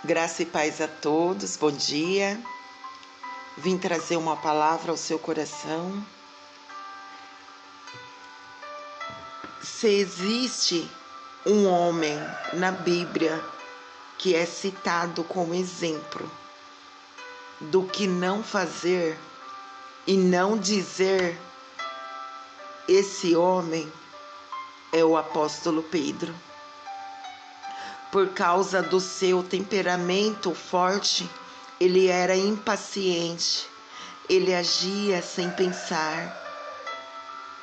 Graça e paz a todos, bom dia. Vim trazer uma palavra ao seu coração. Se existe um homem na Bíblia que é citado como exemplo do que não fazer e não dizer, esse homem é o apóstolo Pedro. Por causa do seu temperamento forte, ele era impaciente, ele agia sem pensar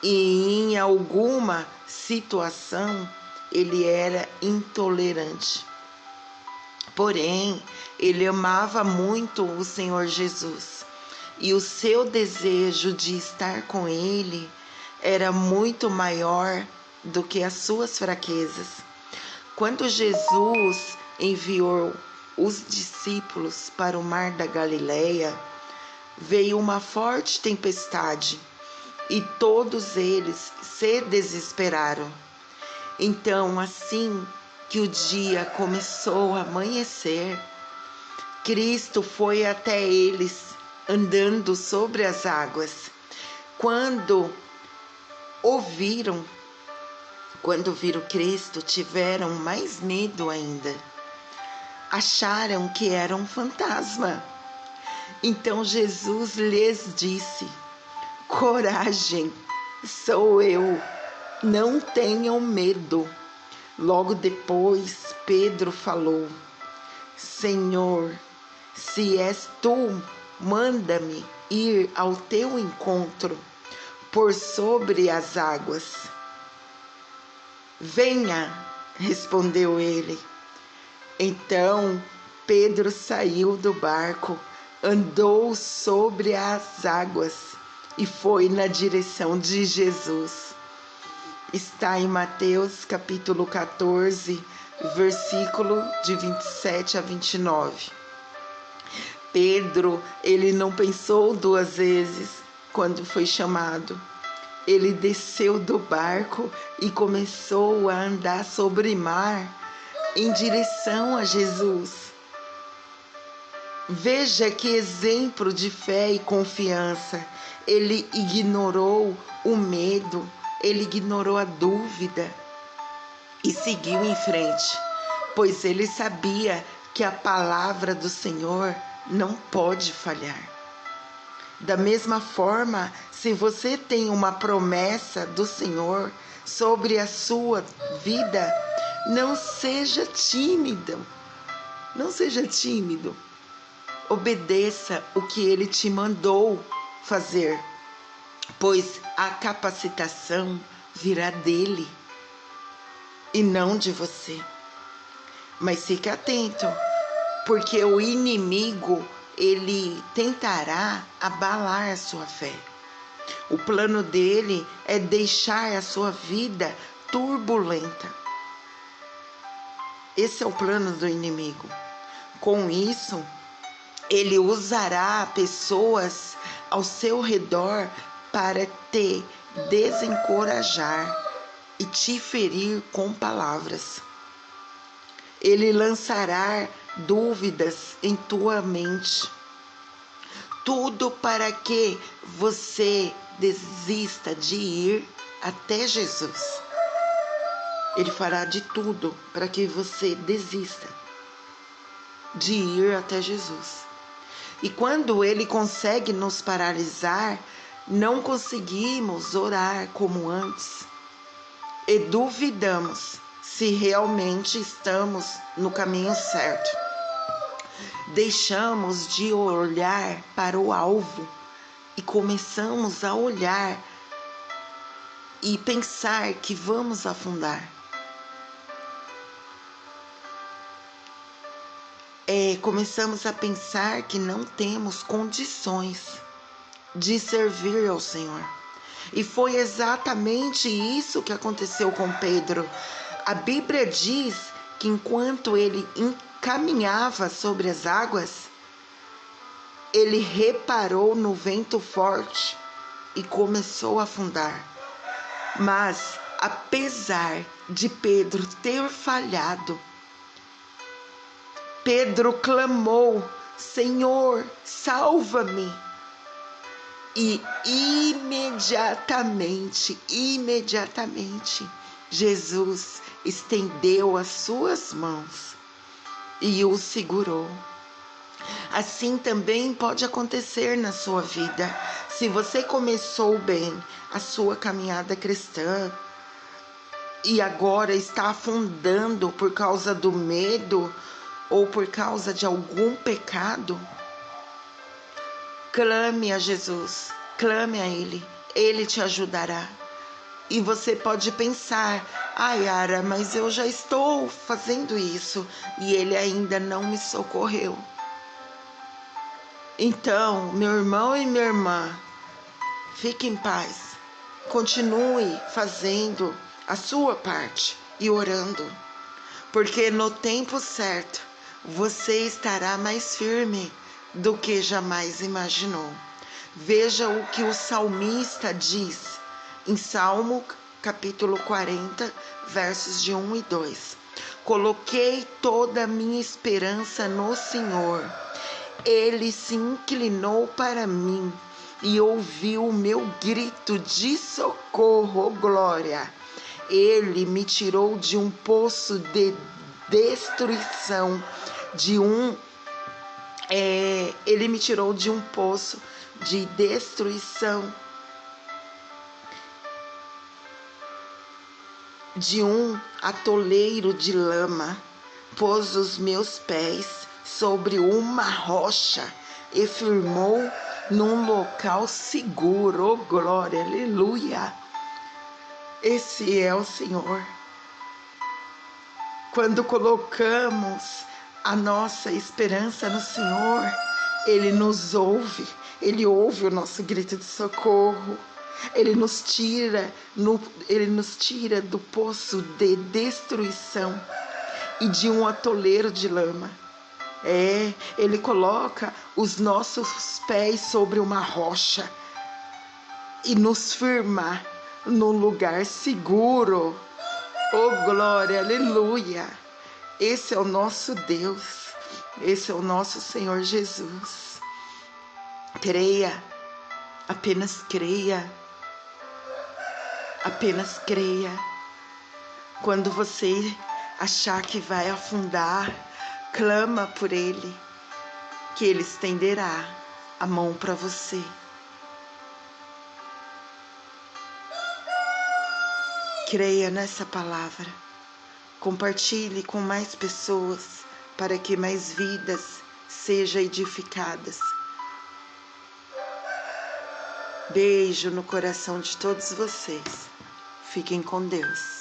e em alguma situação ele era intolerante. Porém, ele amava muito o Senhor Jesus e o seu desejo de estar com ele era muito maior do que as suas fraquezas. Quando Jesus enviou os discípulos para o mar da Galileia, veio uma forte tempestade e todos eles se desesperaram. Então, assim que o dia começou a amanhecer, Cristo foi até eles andando sobre as águas. Quando viram Cristo, tiveram mais medo ainda. Acharam que era um fantasma. Então Jesus lhes disse: coragem, sou eu, não tenham medo. Logo depois, Pedro falou: Senhor, se és tu, manda-me ir ao teu encontro por sobre as águas. Venha, respondeu ele. Então Pedro saiu do barco, andou sobre as águas e foi na direção de Jesus. Está em Mateus capítulo 14, versículo de 27 a 29. Pedro, ele não pensou duas vezes quando foi chamado. Ele desceu do barco e começou a andar sobre o mar em direção a Jesus. Veja que exemplo de fé e confiança. Ele ignorou o medo, ele ignorou a dúvida e seguiu em frente, pois ele sabia que a palavra do Senhor não pode falhar. Da mesma forma, se você tem uma promessa do Senhor sobre a sua vida, não seja tímido. Não seja tímido. Obedeça o que Ele te mandou fazer, pois a capacitação virá dele e não de você. Mas fique atento, porque o inimigo, ele tentará abalar a sua fé. O plano dele é deixar a sua vida turbulenta. Esse é o plano do inimigo. Com isso, ele usará pessoas ao seu redor para te desencorajar e te ferir com palavras. Ele lançará dúvidas em tua mente. Tudo para que você desista de ir até Jesus. Ele fará de tudo para que você desista de ir até Jesus. E quando ele consegue nos paralisar, não conseguimos orar como antes e duvidamos se realmente estamos no caminho certo. Deixamos de olhar para o alvo e começamos a olhar e pensar que vamos afundar. Começamos a pensar que não temos condições de servir ao Senhor. E foi exatamente isso que aconteceu com Pedro. A Bíblia diz que enquanto ele caminhava sobre as águas, ele reparou no vento forte e começou a afundar. Mas, apesar de Pedro ter falhado, Pedro clamou: Senhor, salva-me. E imediatamente, Jesus estendeu as suas mãos e o segurou. Assim também pode acontecer na sua vida. Se você começou bem a sua caminhada cristã e agora está afundando por causa do medo ou por causa de algum pecado, clame a Jesus, clame a Ele, Ele te ajudará. E você pode pensar: Yara, mas eu já estou fazendo isso e Ele ainda não me socorreu. Então, meu irmão e minha irmã, fique em paz, continue fazendo a sua parte e orando, porque no tempo certo você estará mais firme do que jamais imaginou. Veja o que o salmista diz em Salmo capítulo 40, versos de 1 e 2. Coloquei toda a minha esperança no Senhor. Ele se inclinou para mim e ouviu o meu grito de socorro, oh glória. Ele me tirou de um poço de destruição, ele me tirou de um poço de destruição, de um atoleiro de lama, pôs os meus pés sobre uma rocha e firmou num local seguro, oh glória, aleluia. Esse é o Senhor. Quando colocamos a nossa esperança no Senhor, Ele nos ouve, Ele ouve o nosso grito de socorro. Ele nos tira do poço de destruição e de um atoleiro de lama. Ele coloca os nossos pés sobre uma rocha e nos firma num lugar seguro. Oh glória, aleluia! Esse é o nosso Deus, esse é o nosso Senhor Jesus. Creia, apenas creia. Apenas creia. Quando você achar que vai afundar, clama por Ele, que Ele estenderá a mão para você. Creia nessa palavra. Compartilhe com mais pessoas para que mais vidas sejam edificadas. Beijo no coração de todos vocês. Fiquem com Deus.